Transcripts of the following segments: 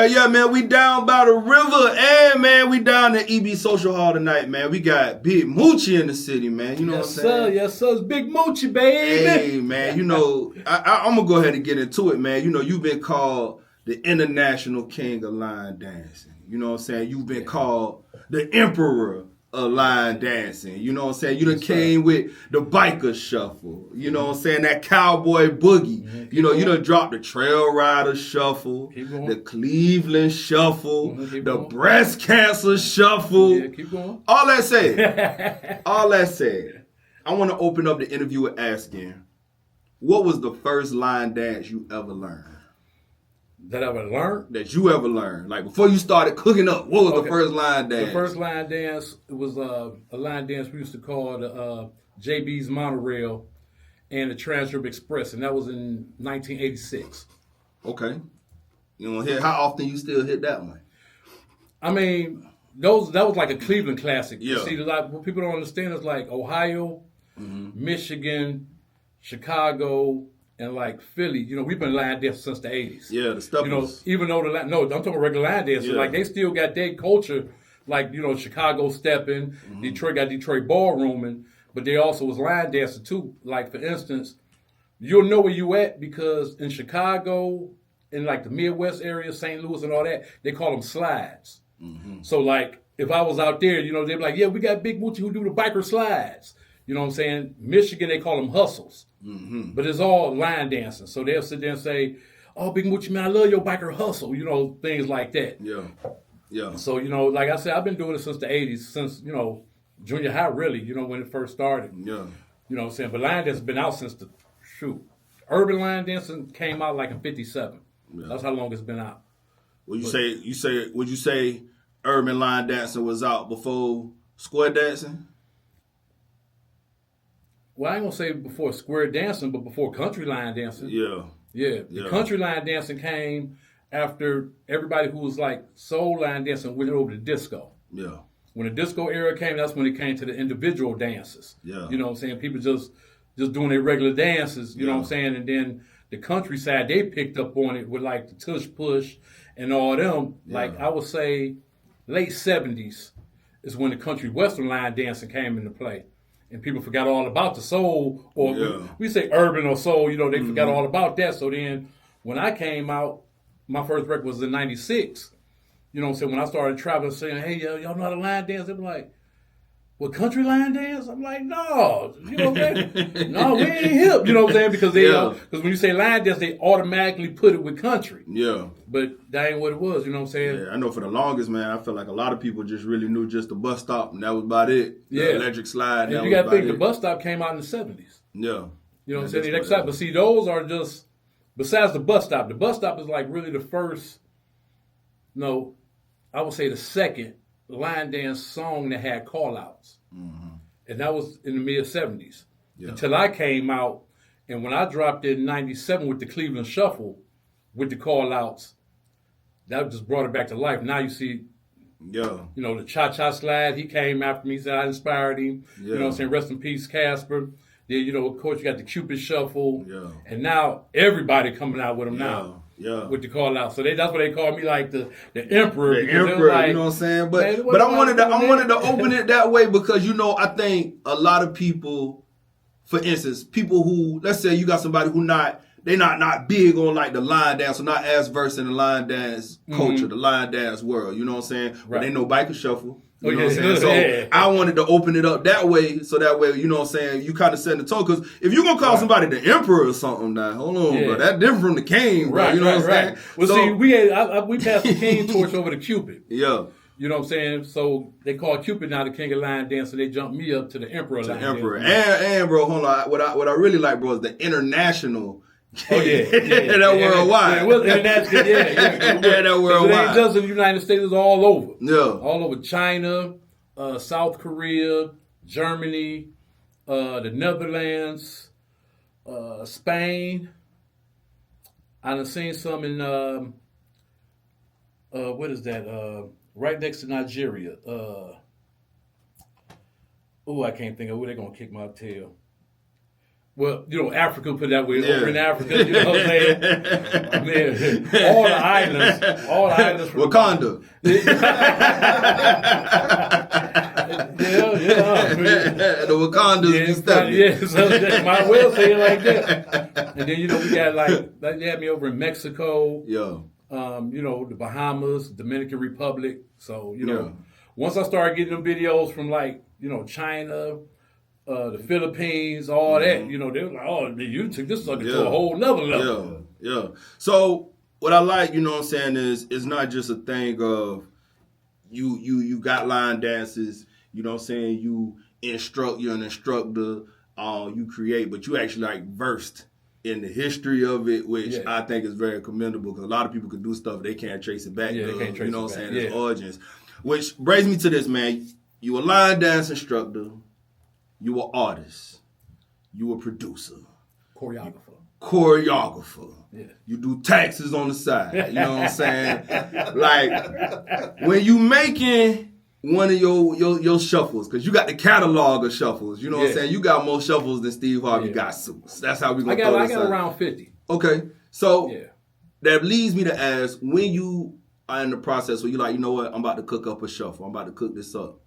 Yeah, man, we down by the river, and man, we down at EB Social Hall tonight, man. We got Big Mucci in the city, man. You know what I'm saying? Yes, sir. It's Big Mucci, baby. Hey, man, you know, I'm gonna go ahead and get into it, man. You know, you've been called the international king of line dancing. You know what I'm saying? You've been called the emperor of line dancing. You know what I'm saying? You done came with the biker shuffle. You know what I'm saying? That cowboy boogie. You know, you done dropped the trail rider shuffle, the Cleveland shuffle, the breast cancer shuffle. Yeah, keep going. All that said, I want to open up the interview with asking, what was the first line dance you ever learned? That I ever learned? That you ever learned. Like before you started cooking up, what was the first line dance? The first line dance was a line dance we used to call the JB's Monorail and the Transrip Express, and that was in 1986. Okay. You know, how often you still hit that one? I mean, that was like a Cleveland classic. Yeah. You see, like, what people don't understand is like Ohio, Michigan, Chicago, and like Philly. You know, we've been line dancing since the 80s. Yeah, the stuff. You know, even though I'm talking regular line dancers. Like they still got their culture. Like, you know, Chicago stepping, Detroit got Detroit ballrooming, but they also was line dancing too. Like, for instance, you'll know where you at because in Chicago, in like the Midwest area, St. Louis and all that, they call them slides. So like, if I was out there, you know, they'd be like, yeah, we got Big Mucci who do the biker slides. You know what I'm saying? Michigan, they call them hustles. But it's all line dancing. So they'll sit there and say, oh, Big Mucci, man, I love your biker hustle. You know, things like that. Yeah. So, you know, like I said, I've been doing it since the 80s, since, you know, junior high, really, you know, when it first started. Yeah. You know what I'm saying? But line dancing has been out since urban line dancing came out like in 57. Yeah. That's how long it's been out. Would you say urban line dancing was out before square dancing? Well, I ain't gonna say before square dancing, but before country line dancing. Yeah. The country line dancing came after everybody who was like soul line dancing went over to disco. Yeah. When the disco era came, that's when it came to the individual dances. Yeah. You know what I'm saying? People just doing their regular dances, you know what I'm saying? And then the countryside, they picked up on it with like the tush push and all them. Like I would say late 70s is when the country western line dancing came into play. And people forgot all about the soul, or we say urban or soul, you know, they forgot all about that. So then when I came out, my first record was in 96. You know what I'm saying? When I started traveling saying, hey, y'all know how to line dance? They were like, well, country line dance? I'm like, no. You know what I'm saying? No, we ain't hip. You know what I'm saying? Because because when you say line dance, they automatically put it with country. Yeah. But that ain't what it was, you know what I'm saying? Yeah, I know for the longest, man, I feel like a lot of people just really knew just the bus stop, and that was about it. The electric slide, and you got to think, the bus stop came out in the 70s. Yeah. You know what I'm saying? But see, those are just, besides the bus stop is like really the first, no, I would say the second line dance song that had call-outs. And that was in the mid-70s. Until I came out, and when I dropped in 97 with the Cleveland Shuffle, with the call-outs, that just brought it back to life. Now you see, you know, the Cha-Cha Slide, he came after me, said I inspired him. You know what I'm saying? Rest in peace, Casper. Then, you know, of course, you got the Cupid Shuffle. And now everybody coming out with them now. With the call out. So that's what they call me, like the emperor. The emperor, like, you know what I'm saying? But I wanted to open it that way because, you know, I think a lot of people, for instance, people who, let's say you got somebody who they're not big on like the line dance or not as versed in the line dance culture, the line dance world, you know what I'm saying? But they know biker shuffle. You know what I'm saying? So I wanted to open it up that way, so that way, you know what I'm saying, you kind of set the tone. Because if you're going to call somebody the emperor or something, now, hold on, bro. That's different from the king, bro. You know what I'm saying? Well, so, see, we passed the king torch over to Cupid. Yeah. You know what I'm saying? So they call Cupid now the king of line dance, so they jumped me up to the emperor line dance. And, bro, hold on. What I really like, bro, is the international. That worldwide. Yeah, it was international. That worldwide. It ain't just in the United States, it's all over. Yeah. All over China, South Korea, Germany, the Netherlands, Spain. I done seen some in what is that? Right next to Nigeria. I can't think of where they're gonna kick my tail. Well, Africa put that way. Over in Africa, you know what I'm saying? I mean, all the islands from Wakanda. The Wakandas be stepping. So might well say it like that. And then, we got they had me over in Mexico. Yeah. The Bahamas, Dominican Republic. So, once I started getting them videos from China, the Philippines, all that, they were like, oh, you took this sucker to a whole nother level. Yeah. So what I like, you know what I'm saying, is it's not just a thing of you got line dances, you know what I'm saying, you're an instructor, you create, but you actually versed in the history of it, which I think is very commendable, because a lot of people could do stuff they can't trace it back. They can't trace you know what I'm saying, its Yeah. origins. Which brings me to this, man. You a line dance instructor, you an artist, you a producer, choreographer. Yeah. You do taxes on the side. You know what I'm saying? When you making one of your shuffles, because you got the catalog of shuffles. You know what I'm saying? You got more shuffles than Steve Harvey got suits. That's how we gonna throw this I got around 50. Okay. So that leads me to ask, when you are in the process where you're like, you know what, I'm about to cook up a shuffle. I'm about to cook this up.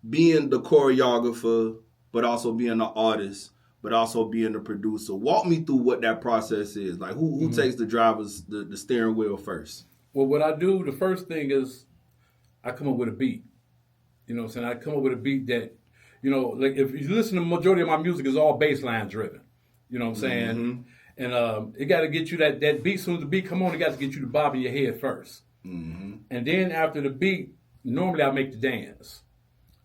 Being the choreographer, but also being the artist, but also being the producer. Walk me through what that process is. Like, who takes the steering wheel first? Well, what I do, the first thing is I come up with a beat. You know what I'm saying? I come up with a beat that, if you listen to the majority of my music is all bass line driven. You know what I'm saying? And it got to get you that beat. As soon as the beat come on, it got to get you to bob in your head first. And then after the beat, normally I make the dance.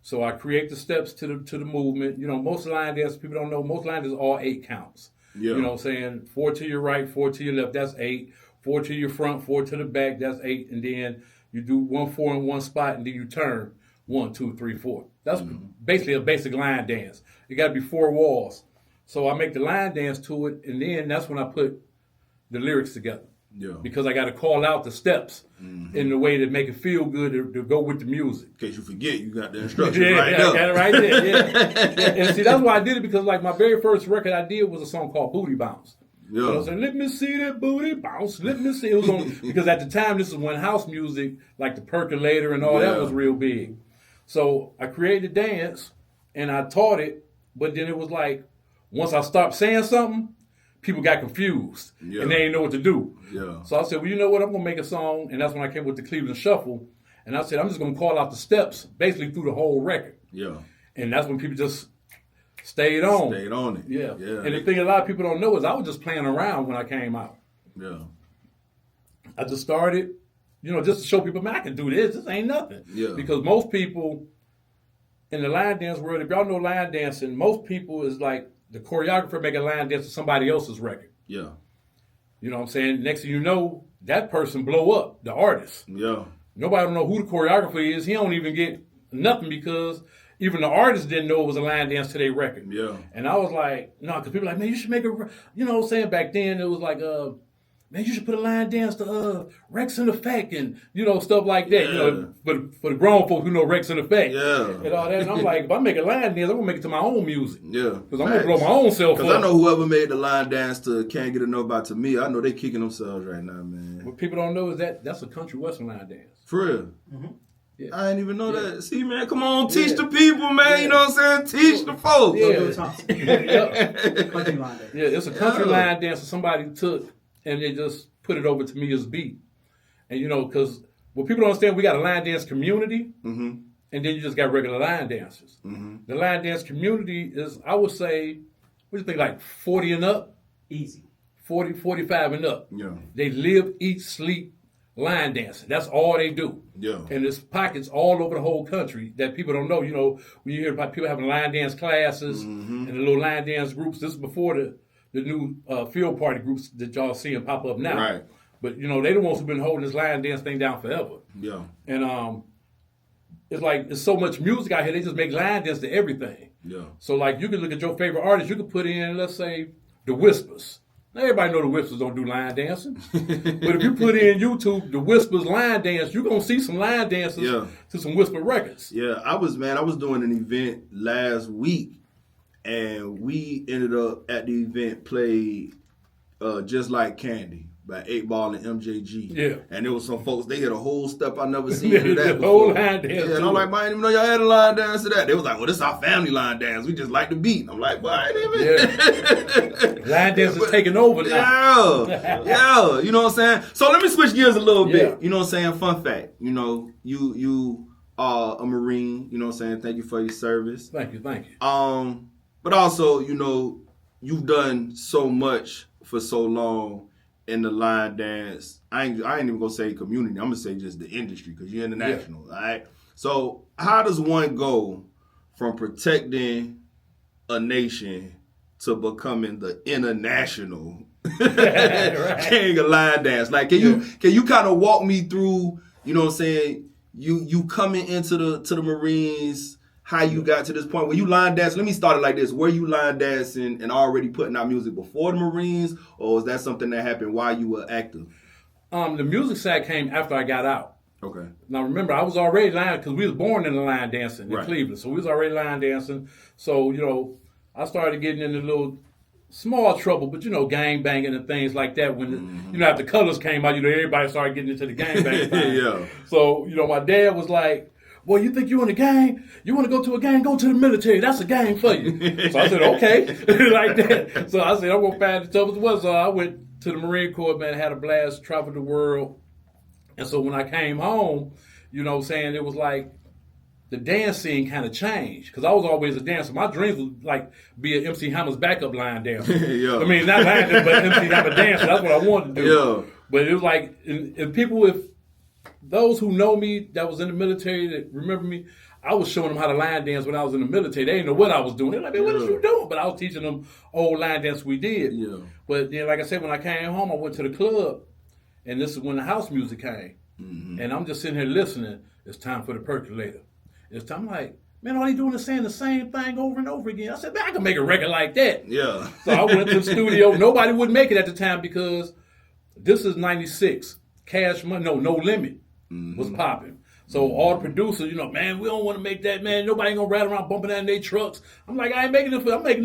So I create the steps to the movement. Most line dances, people don't know, most line dances are all 8 counts. Yeah. You know what I'm saying? 4 to your right, 4 to your left, that's 8. 4 to your front, 4 to the back, that's 8. And then you do 1, 4 in one spot, and then you turn 1, 2, 3, 4. That's basically a basic line dance. It got to be 4 walls. So I make the line dance to it, and then that's when I put the lyrics together. Yeah. Because I got to call out the steps in the way that make it feel good to go with the music. In case you forget, you got the instructions right there. I got it right there, And see, that's why I did it, because my very first record I did was a song called Booty Bounce. Yeah. I was like, let me see that booty bounce, let me see. It was on, because at the time, this is when house music, like the percolator and all that was real big. So I created the dance, and I taught it, but then it was like, once I stopped saying something, people got confused, and they didn't know what to do. Yeah. So I said, well, you know what? I'm going to make a song, and that's when I came with the Cleveland Shuffle. And I said, I'm just going to call out the steps basically through the whole record. Yeah. And that's when people just stayed on. Stayed on it. Yeah. And the thing a lot of people don't know is I was just playing around when I came out. Yeah. I just started, just to show people, man, I can do this. This ain't nothing. Yeah. Because most people in the line dance world, if y'all know line dancing, most people is like, the choreographer make a line dance to somebody else's record. Yeah. You know what I'm saying? Next thing you know, that person blow up, the artist. Yeah. Nobody don't know who the choreographer is. He don't even get nothing, because even the artist didn't know it was a line dance to their record. Yeah. And I was like, no, because people were like, man, you should make a, you know what I'm saying? Back then, it was like, man, you should put a line dance to Rex and Effect and, stuff like that. Yeah. For the grown folk who know Rex and Effect. Yeah. And all that. And I'm like, if I make a line dance, I'm going to make it to my own music. Yeah. Because I'm going to blow my own self up. Because I know whoever made the line dance to Can't Get Enough by To Me, I know they kicking themselves right now, man. What people don't know is that's a country western line dance. For real? Mm-hmm. Yeah. I didn't even know that. See, man, come on, teach the people, man. You know what I'm saying? Teach the folks. Yeah. Country line dance. Yeah, it's a country line dance that somebody took and they just put it over to me as beat. And, because what people don't understand, we got a line dance community, and then you just got regular line dancers. Mm-hmm. The line dance community is, I would say, what do you think, like 40 and up? Easy. 40, 45 and up. Yeah. They live, eat, sleep, line dancing. That's all they do. Yeah. And there's pockets all over the whole country that people don't know. When you hear about people having line dance classes and the little line dance groups, this is before the new field party groups that y'all seeing pop up now. Right. But, they the ones who've been holding this line dance thing down forever. Yeah. And it's like, there's so much music out here, they just make line dance to everything. Yeah. So, like, you can look at your favorite artist, you could put in, let's say, The Whispers. Now, everybody know The Whispers don't do line dancing. But if you put in YouTube, The Whispers line dance, you're going to see some line dances to some Whisper records. Yeah, I was doing an event last week, and we ended up at the event played Just Like Candy by 8 Ball and MJG. Yeah. And there was some folks, they had a whole step I never seen of that the before. whole line dance. Yeah, and I'm like, I didn't even know y'all had a line dance to that. They was like, well, this is our family line dance. We just like the beat. I'm like, well, I ain't even. Line dance is taking over now. Yeah. You know what I'm saying? So let me switch gears a little bit. You know what I'm saying? Fun fact. You know, you are a Marine. You know what I'm saying? Thank you for your service. Thank you. But also, you know, you've done so much for so long in the line dance. I ain't even gonna say community. I'm gonna say just the industry because you're international. All right. So how does one go from protecting a nation to becoming the international king of line dance? Like, can you kind of walk me through? You know what I'm saying? You coming into the Marines. How you got to this point? Were you line dancing? Let me start it like this. Were you line dancing and already putting out music before the Marines, or was that something that happened while you were active? The music side came after I got out. Okay. Now remember, I was already line because we was born in the line dancing in Cleveland, so we was already line dancing. So you know, I started getting into a little small trouble, but you know, gang banging and things like that. When you know, after Colors came out, you know, everybody started getting into the gang banging. Yeah. So you know, my dad was like, well, you think you in a gang? You want to go to a gang? Go to the military. That's a gang for you. So I said, okay. Like that. So I said, I'm going to find the toughest one. So I went to the Marine Corps, man, had a blast, traveled the world. And so when I came home, you know what I'm saying, it was like the dance scene kind of changed. Because I was always a dancer. My dreams was like be an MC Hammer's backup line dancer. Yeah. I mean, not line dancer, but MC Hammer dancer. That's what I wanted to do. Yeah. But it was like, and people with, those who know me that was in the military that remember me, I was showing them how to line dance when I was in the military. They didn't know what I was doing. They're like, man, what is you doing? But I was teaching them old line dance we did. Yeah. But then, like I said, when I came home, I went to the club, and this is when the house music came. And I'm just sitting here listening. It's time for the percolator. It's time. I'm like, man, all they doing is saying the same thing over and over again. I said, man, I can make a record like that. Yeah. So I went to the studio. Nobody would make it at the time because this is 96. Cash Money, no limit. Was popping. So all the producers, you know, man, we don't want to make that, man. Nobody ain't gonna ride around bumping that in their trucks. I'm like, I'm making this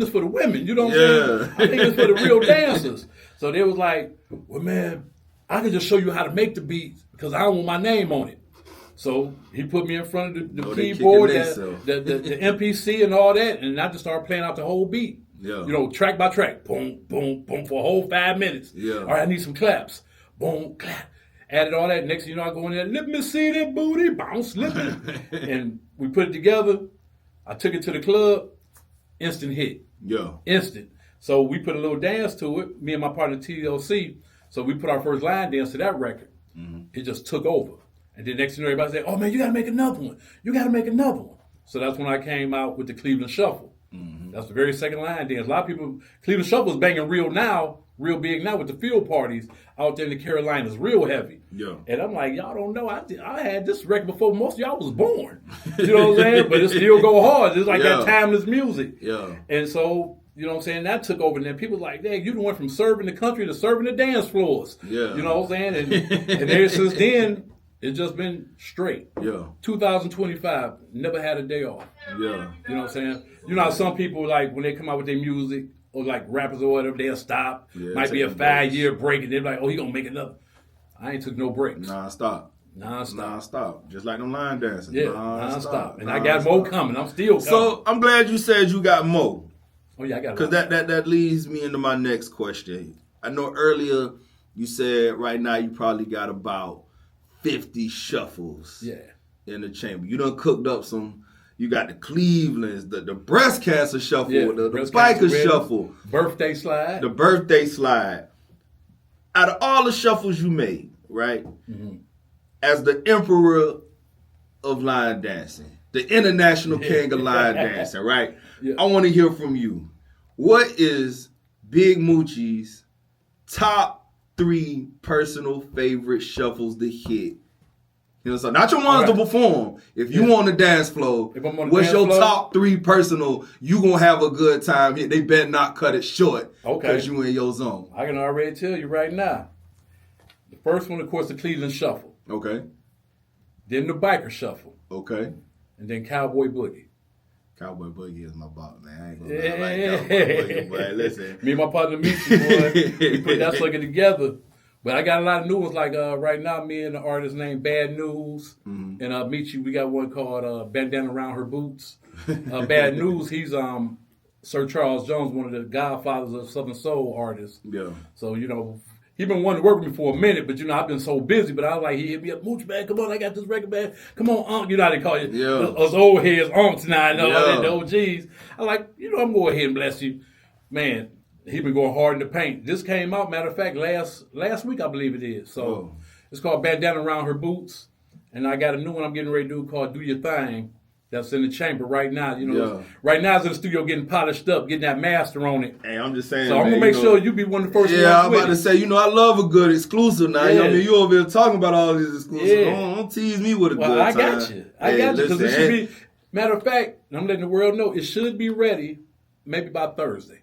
for the women. You know what I'm saying? I'm making this for the real dancers. So they was like, well, man, I can just show you how to make the beats because I don't want my name on it. So he put me in front of the keyboard, the MPC and all that, and I just started playing out the whole beat. Yeah. You know, track by track. Boom, boom, boom, for a whole 5 minutes. Yeah. All right, I need some claps. Boom, clap. Added all that. Next thing you know, I go in there, let me see that booty, bounce, slip it. And we put it together. I took it to the club. Instant hit. Yeah. Instant. So we put a little dance to it, me and my partner TLC. So we put our first line dance to that record. It just took over. And then next thing you know, everybody said, oh man, you got to make another one. You got to make another one. So that's when I came out with the Cleveland Shuffle. That's the very second line dance. A lot of people, Cleveland Shuffle is banging real big now with the field parties out there in the Carolinas, real heavy. Yeah. And I'm like, y'all don't know, I had this record before most of y'all was born. You know what I'm saying? But it still go hard. It's like that timeless music. Yeah. And so, you know what I'm saying, that took over. And then people like, dang, you went from serving the country to serving the dance floors. Yeah. You know what I'm saying? And ever since then, it's just been straight. Yeah. 2025, never had a day off. Yeah. You know what I'm saying? You know how some people, like, when they come out with their music, or like rappers or whatever, they'll stop. Might be a 5-year break, and they're like, oh, he gonna make another. I ain't took no breaks. Non-stop. Just like them line dancing. Yeah, non-stop. And I got more coming. I'm still coming. So I'm glad you said you got more. Oh, yeah, I got because that leads me into my next question. I know earlier you said right now you probably got about 50 shuffles in the chamber. You done cooked up some. You got the Clevelands, the breast cancer shuffle, the biker shuffle. Birthday slide. The birthday slide. Out of all the shuffles you made, right? As the emperor of line dancing, the international king of line dancing, right? Yeah. I want to hear from you. What is Big Mucci's top 3 personal favorite shuffles to hit? You know, so not your ones to perform. If you on the dance floor, what's your top 3 personal? You gonna have a good time. They better not cut it short. Okay, because you in your zone. I can already tell you right now. The first one, of course, the Cleveland Shuffle. Okay. Then the Biker Shuffle. Okay. And then Cowboi Boogie. Cowboi Boogie is my boss, man. I ain't gonna lie, I like Cowboi Boogie, boy. Listen. Me and my partner Mucci, boy, we put that sucker together. But I got a lot of new ones, like right now, me and the artist named Bad News, and Mucci, we got one called Bandana Around Her Boots. Bad News, he's Sir Charles Jones, one of the godfathers of Southern Soul artists. Yeah. So, he been wanting to work with me for a minute, but I've been so busy. But I was like, he hit me up, Mooch, man, come on, I got this record, man. Come on, Unc. You know how they call you. Yeah. Us old heads, Uncs now, the OGs. I like, I'm going to go ahead and bless you. Man, he been going hard in the paint. This came out, matter of fact, last week, I believe it is. So it's called Bandana Around Her Boots. And I got a new one I'm getting ready to do called Do Your Thing. That's in the chamber right now. Right now it's in the studio getting polished up, getting that master on it. Hey, I'm just saying. So I'm gonna make sure you be one of the first ones. Yeah, I'm about to say, I love a good exclusive now. Yeah. You over here talking about all these exclusives. Yeah. Don't tease me with a good time. I got you. Because it should be, matter of fact, I'm letting the world know, it should be ready maybe by Thursday.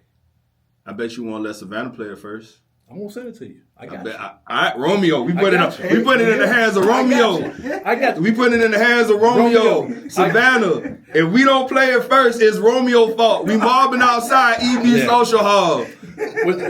I bet you won't let Savannah play it first. I'm gonna send it to you. I got you. All right, Romeo. We put it in the hands of Romeo. I got you. We put it in the hands of Romeo. Savannah. If we don't play it first, it's Romeo's fault. We mobbing outside EB Social Hall.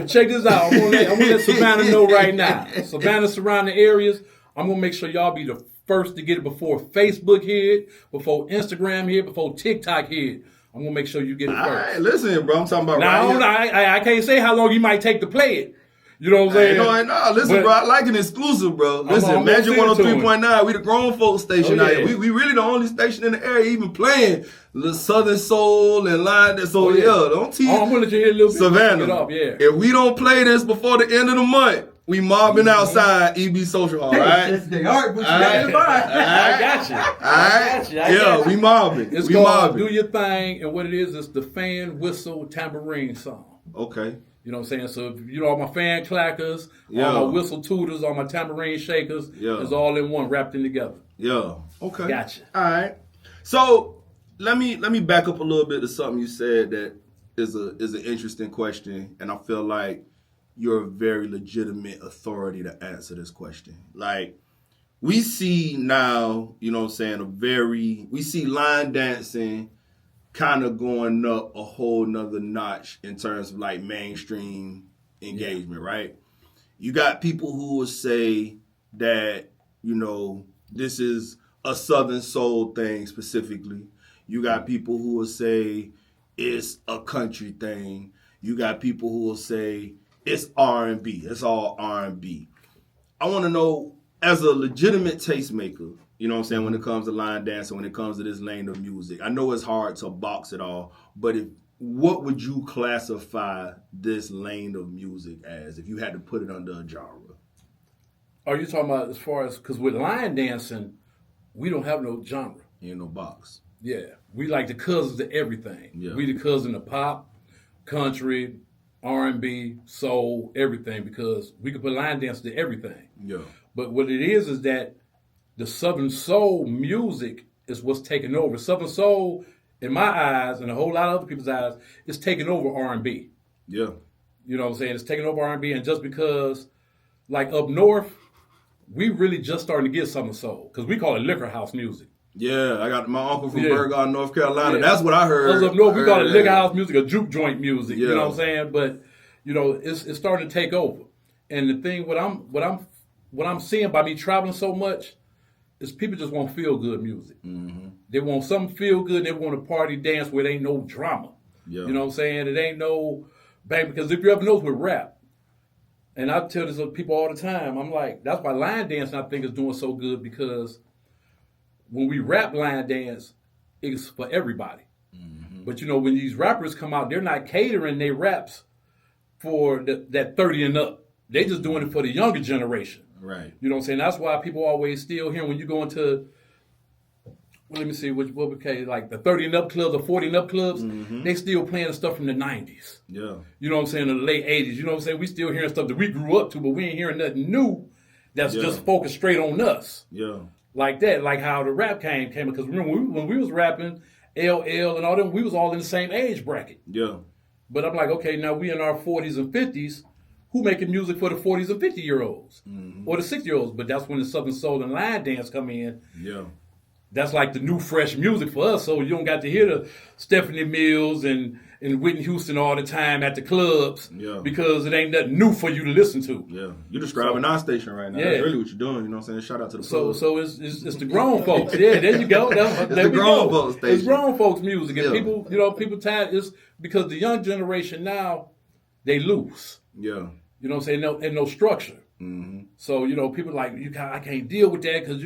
Check this out. I'm gonna let Savannah know right now. Savannah surrounding areas. I'm gonna make sure y'all be the first to get it before Facebook hit it, before Instagram hit it, before TikTok hit it. I'm gonna make sure you get it first. All right, listen, bro. I'm talking about I can't say how long you might take to play it. You know what I'm saying? No, listen, bro. I like an exclusive, bro. Listen, Magic 103.9, we the grown folk station out here. We really the only station in the area even playing the Southern Soul and line. So don't tease. I'm gonna let you hear a little bit. Savannah, if we don't play this before the end of the month, we mobbing outside EB Social Hall, right? It's the art, but you got to buy. I got you. All right? We mobbing. It's called Do Your Thing, and what it is the fan whistle tambourine song. Okay. You know what I'm saying? So, all my fan clackers, all my whistle tutors, all my tambourine shakers, it's all in one, wrapped in together. Yeah. Okay. Gotcha. All right. So, let me back up a little bit to something you said that is an interesting question, and I feel like you're a very legitimate authority to answer this question. Like, we see now, we see line dancing kind of going up a whole nother notch in terms of like mainstream engagement, right? You got people who will say that, this is a Southern Soul thing specifically. You got people who will say it's a country thing. You got people who will say it's R&B. It's all R&B. I want to know, as a legitimate tastemaker, when it comes to line dancing, when it comes to this lane of music, I know it's hard to box it all, but what would you classify this lane of music as if you had to put it under a genre? Are you talking about as far as, because with line dancing, we don't have no genre. Ain't no box. Yeah. We like the cousins of everything. Yeah. We the cousin of pop, country, R&B, soul, everything, because we can put line dance to everything. Yeah. But what it is that the Southern Soul music is what's taking over. Southern Soul, in my eyes, and a whole lot of other people's eyes, is taking over R&B. Yeah. You know what I'm saying? It's taking over R&B, and just because, like up north, we really just starting to get Southern Soul, because we call it liquor house music. Yeah, I got my uncle from Burgard, North Carolina. Yeah. That's what I heard. Us up north, we call it liquor house music or juke joint music. Yeah. You know what I'm saying? But it's starting to take over. And the thing, what I'm seeing by me traveling so much, is people just want feel good music. Mm-hmm. They want something feel good. They want a party dance where there ain't no drama. Yeah. You know what I'm saying? It ain't no bang, because if you ever notice with rap, and I tell this to people all the time, I'm like, that's why line dancing I think is doing so good, because when we rap line dance, it's for everybody. Mm-hmm. But when these rappers come out, they're not catering their raps for that 30 and up. They just doing it for the younger generation. Right. You know what I'm saying? That's why people always still hear when you go into, let me see, what like the 30 and up clubs or 40 and up clubs, they still playing the stuff from the 90s. Yeah. You know what I'm saying? In the late 80s. You know what I'm saying? We still hearing stuff that we grew up to, but we ain't hearing nothing new that's just focused straight on us. Yeah. Like that, like how the rap came, because remember when we was rapping, LL and all them, we was all in the same age bracket. Yeah. But I'm like, okay, now we in our 40s and 50s, who making music for the 40s and 50-year-olds or the 60-year-olds? But that's when the Southern Soul and line dance come in. Yeah. that's like the new fresh music for us. So you don't got to hear the Stephanie Mills and Whitney Houston all the time at the clubs because it ain't nothing new for you to listen to. Yeah, you're describing our station right now. That's really what you're doing. You know what I'm saying? Shout out to the So it's the grown folks. Yeah, there you go. It's the grown folks station. It's grown folks music, and people tired. It's because the young generation now they loose. Yeah, you know what I'm saying? No structure. Mm-hmm. So, people like, I can't deal with that because,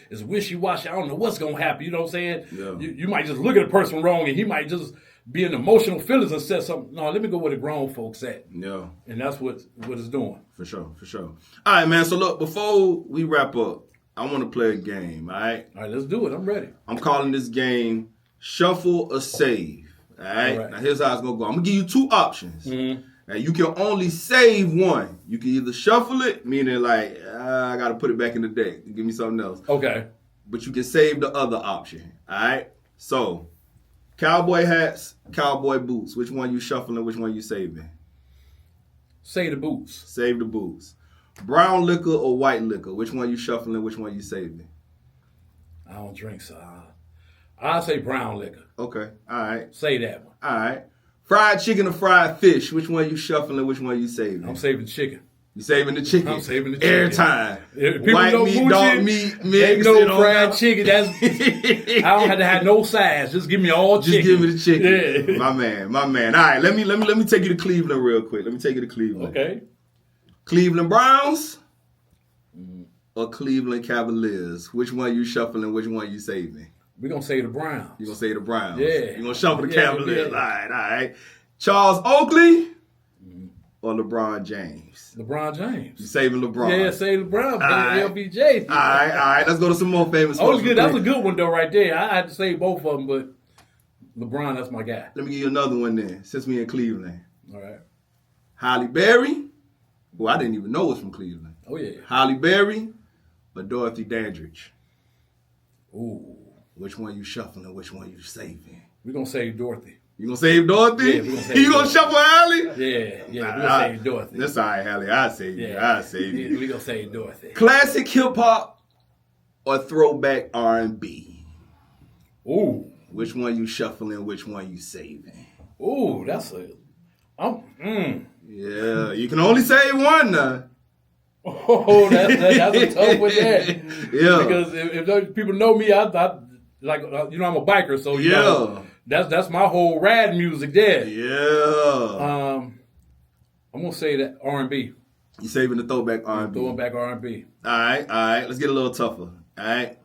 it's wishy-washy. I don't know what's going to happen. You know what I'm saying? Yeah. You might just look at a person wrong and he might just be in emotional feelings and say something. No, let me go where the grown folks at. Yeah. And that's what it's doing. For sure. All right, man. So, look, before we wrap up, I want to play a game, all right? All right, let's do it. I'm ready. I'm calling this game Shuffle or Save, all right? Now, here's how it's going to go. I'm going to give you two options. Mm-hmm. Now, you can only save one. You can either shuffle it, meaning like, I got to put it back in the deck. Give me something else. Okay. But you can save the other option, all right? So, cowboy hats, cowboy boots. Which one you shuffling, which one you saving? Save the boots. Save the boots. Brown liquor or white liquor? Which one you shuffling, which one you saving? I don't drink, so I'll say brown liquor. Okay, all right. Say that one. All right. Fried chicken or fried fish? Which one you shuffling, which one you saving? I'm saving chicken. You saving the chicken? I'm saving the chicken. Every time. People White know meat, Mucci, dog meat, mix. They know fried chicken. I don't have to have no sides. Just give me all chicken. Just give me the chicken. Yeah. My man. All right, let me take you to Cleveland real quick. Okay. Cleveland Browns or Cleveland Cavaliers? Which one you shuffling, which one you saving? We're going to say the Browns. You're going to say the Browns. Yeah. You're going to shuffle the Cavaliers. Yeah. All right. Charles Oakley or LeBron James? LeBron James. You saving LeBron? Yeah, save LeBron. LBJ. All right. Let's go to some more famous folks. Good. That was a good one, though, right there. I had to say both of them, but LeBron, that's my guy. Let me give you another one then, since we in Cleveland. All right. Halle Berry, who I didn't even know was from Cleveland. Oh, yeah. Halle Berry or Dorothy Dandridge? Ooh. Which one you shuffling, which one you saving? We're going to save Dorothy. You going to save Dorothy? Yeah, we're going to save You going to shuffle Halle? Yeah, we're going to save Dorothy. That's all right, Halle. I'll save you. I'll save you. We're going to save Dorothy. Classic hip-hop or throwback R&B? Ooh. Which one you shuffling, which one you saving? Ooh, that's a... Yeah, you can only save one now. Oh, that's a tough one there. Yeah. Because if people know me, I like, I'm a biker, so you know, that's my whole rad music there. Yeah. I'm gonna say that R&B. You saving the throwback R&B. Throwing back R&B. All right. Let's get a little tougher. All right.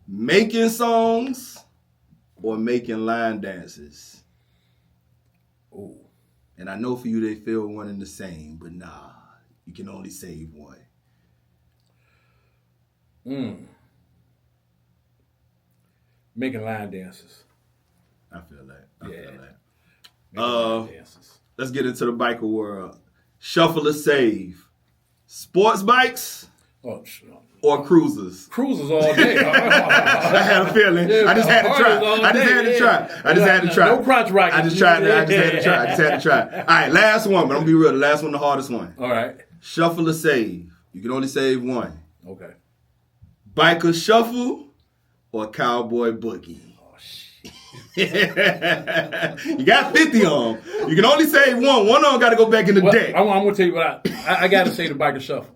Making songs or making line dances? Ooh. And I know for you they feel one and the same, but nah, you can only save one. Making line dances. I feel that. Making line dances. Let's get into the biker world. Shuffle or save? Sports bikes or cruisers? Cruisers all day. I had a feeling. I just had to try. No crotch rockets. I just had to try. All right, last one, but I'm going to be real. The last one, the hardest one. All right. Shuffle or save? You can only save one. Okay. Biker shuffle or cowboy boogie? Oh, shit. You got 50 on. You can only save one. One on got to go back in the deck. I'm going to tell you what I got to say the biker shuffle.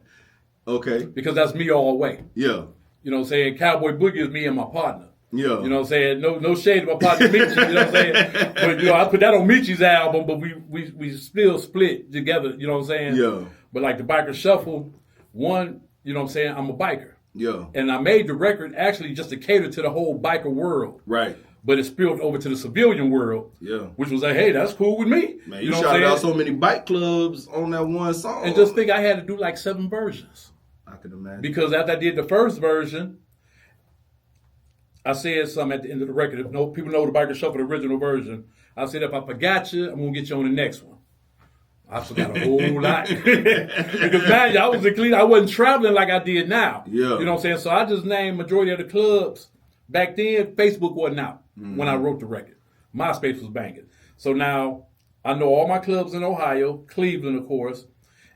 Okay. Because that's me all the way. Yeah. You know what I'm saying? Cowboy Boogie is me and my partner. Yeah. You know what I'm saying? No shade to my partner Michi, you know what I'm saying? But I put that on Michi's album, but we still split together, you know what I'm saying? Yeah. But like the biker shuffle, one, you know what I'm saying, I'm a biker. Yeah. And I made the record actually just to cater to the whole biker world. Right. But it spilled over to the civilian world. Yeah. Which was like, hey, that's cool with me. Man, you shouted out so many bike clubs on that one song. And just think I had to do like 7 versions. I can imagine. Because after I did the first version, I said something at the end of the record. If people know the Biker Shuffle, the original version, I said, if I forgot you, I'm going to get you on the next one. I forgot a whole lot. Because, man, I was in Cleveland. I wasn't traveling like I did now. Yeah. You know what I'm saying? So I just named majority of the clubs. Back then, Facebook wasn't out when I wrote the record. MySpace was banging. So now I know all my clubs in Ohio, Cleveland, of course.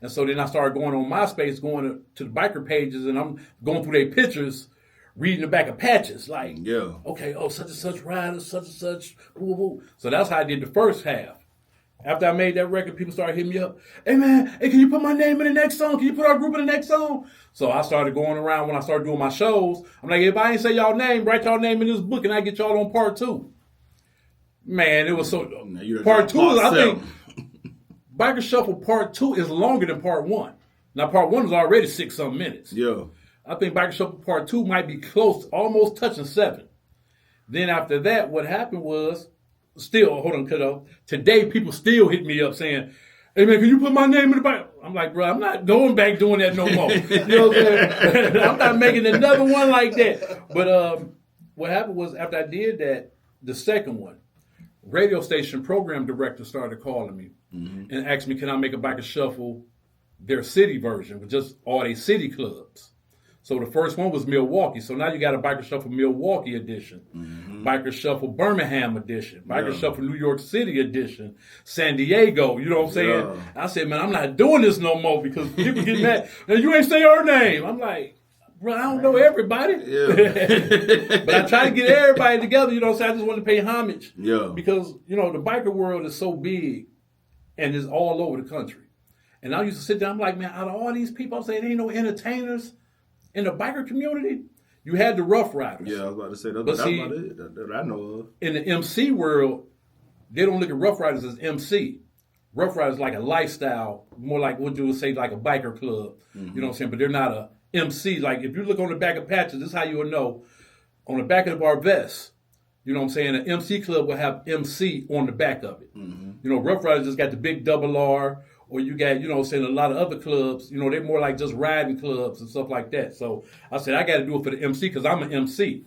And so then I started going on MySpace, going to the biker pages, and I'm going through their pictures, reading the back of patches. Like, Yeah. okay, such and such rider, such and such. Woo, woo. So that's how I did the first half. After I made that record, people started hitting me up. Hey, man, can you put my name in the next song? Can you put our group in the next song? So I started going around when I started doing my shows. I'm like, if I ain't say y'all name, write y'all name in this book and I get y'all on part 2. Man, it was so... Part 2 is, I think, Biker Shuffle part 2 is longer than part 1. Now, part 1 is already 6-something minutes. Yeah. I think Biker Shuffle part 2 might be close, almost touching 7. Then after that, what happened was... Still, hold on, kiddo. Today, people still hit me up saying, hey, man, can you put my name in the Bible? I'm like, bro, I'm not going back doing that no more. You know what I'm saying? I'm not making another one like that. But what happened was after I did that, the second one, radio station program director started calling me and asked me, can I make a Biker Shuffle, their city version, with just all their city clubs. So the first one was Milwaukee. So now you got a Biker Shuffle Milwaukee edition, Biker Shuffle Birmingham edition, Biker Shuffle New York City edition, San Diego. You know what I'm saying? Yeah. I said, man, I'm not doing this no more because people get mad. And you ain't say her name. I'm like, bro, I don't know everybody. Yeah. But I try to get everybody together. You know what I'm saying? I just want to pay homage. Yeah. Because, you know, the biker world is so big and it's all over the country. And I used to sit down, I'm like, man, out of all these people, I'm saying, there ain't no entertainers in the biker community. You had the Rough Riders. Yeah, I was about to say that's about it that I know of. In the MC world, they don't look at Rough Riders as MC. Rough Riders like a lifestyle, more like what you would say like a biker club. You know what I'm saying? But they're not a MC. Like if you look on the back of patches, this is how you will know. On the back of our vest, you know what I'm saying? An MC club will have MC on the back of it. You know, Rough Riders just got the big double R. Or you got, you know what I'm saying, a lot of other clubs, you know, they're more like just riding clubs and stuff like that. So I said, I got to do it for the MC because I'm an MC.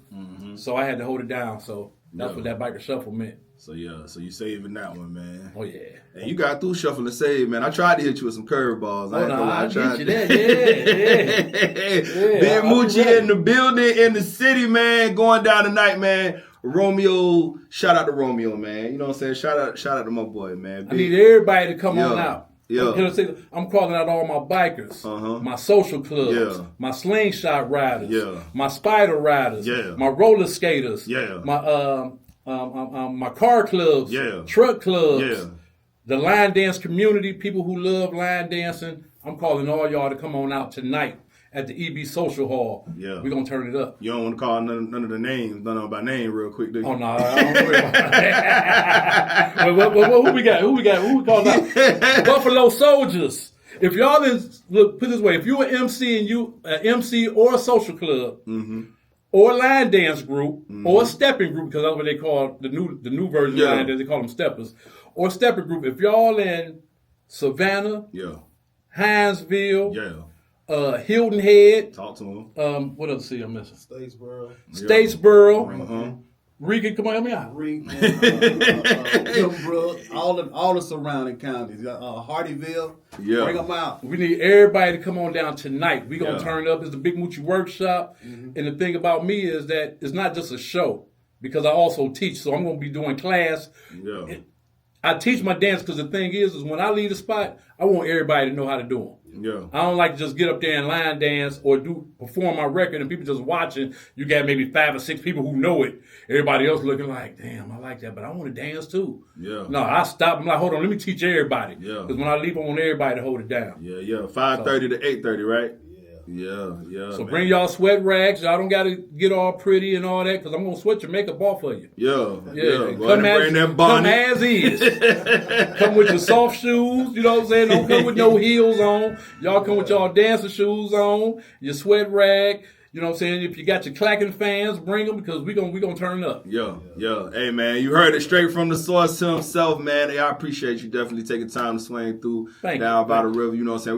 So I had to hold it down. So that's what that Biker Shuffle meant. So so you saving that one, man. Oh, yeah. And you got through Shuffle to Save, man. I tried to hit you with some curveballs. I get you that. Big Mucci in the building, in the city, man. Going down tonight, man. Romeo, shout out to Romeo, man. You know what I'm saying? Shout out to my boy, man. I need everybody to come on out. Yeah. I'm calling out all my bikers, my social clubs, my slingshot riders, my spider riders, my roller skaters, my car clubs, truck clubs, the line dance community, people who love line dancing. I'm calling all y'all to come on out tonight at the EB Social Hall. Yeah. We're going to turn it up. You don't want to call none of the names, none of them by name real quick, do you? Oh, no, I don't worry about that. Who we got? Who we calling out? Buffalo Soldiers. If y'all look, put it this way, if you're an MC and you an MC or a social club, or a line dance group, or a stepping group, because that's what they call the new version of line dance, they call them steppers, or a stepping group, if y'all in Savannah, Hinesville, Hilton Head. Talk to him. What else see I'm missing? Statesboro. Regan, come on, help me out. Hillsborough, all the surrounding counties. Hardyville. Yeah. Bring them out. We need everybody to come on down tonight. We're going to turn it up. It's the Big Mucci workshop. And the thing about me is that it's not just a show because I also teach. So I'm going to be doing class. Yeah. I teach my dance because the thing is when I leave the spot, I want everybody to know how to do them. Yeah. I don't like to just get up there and line dance or perform my record and people just watching. You got maybe 5 or 6 people who know it. Everybody else looking like, damn, I like that, but I want to dance too. Yeah. No, I stop. I'm like, hold on, let me teach everybody. Yeah. Because when I leave, I want everybody to hold it down. Yeah. 5:30 to 8:30, right? Yeah. So bring y'all sweat rags. Y'all don't got to get all pretty and all that because I'm going to sweat your makeup off for you. Yeah. Come as is. Come with your soft shoes. You know what I'm saying? Don't come with no heels on. Y'all come with y'all dancer shoes on, your sweat rag. You know what I'm saying? If you got your clacking fans, bring them because we gonna turn up. Yeah. Hey, man, you heard it straight from the source himself, man. Hey, I appreciate you definitely taking time to swing through down by the river. You know what I'm saying?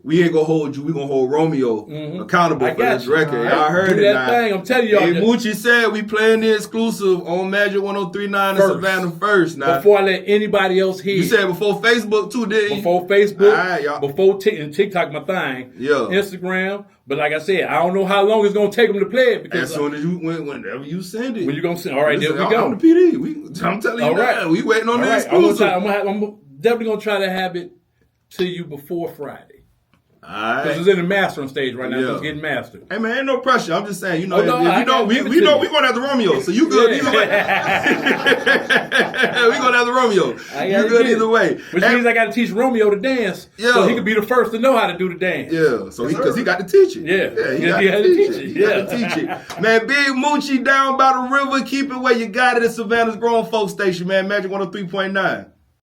We ain't gonna hold you. We gonna hold Romeo accountable for this record. Y'all heard it now. Thing. I'm telling y'all. Hey, Mucci said we playing the exclusive on Magic 103.9 in Savannah first. Now, before I let anybody else hear. You said before Facebook too, didn't you? Before Facebook. All right, y'all. Before TikTok, my thing. Yeah. Instagram. But like I said, I don't know how long it's gonna take them to play it because as soon as whenever you send it. When you gonna send? All right, there we go. I'm the PD. I'm telling you now. We waiting on the exclusive. I'm definitely gonna try to have it to you before Friday. Alright. Because it's in the mastering stage right now. Yeah. It's getting mastered. Hey man, ain't no pressure. I'm just saying, you know, Oh, no, we going after Romeo, so you good either way. We going after Romeo. You good either way. Which means I got to teach Romeo to dance, so he could be the first to know how to do the dance. Yeah, so because he got to teach it. Yeah, he got to teach it. He got to teach it. Man, Big Mucci down by the river. Keep it where you got it at Savannah's Grown Folks Station, man. Magic 103.9.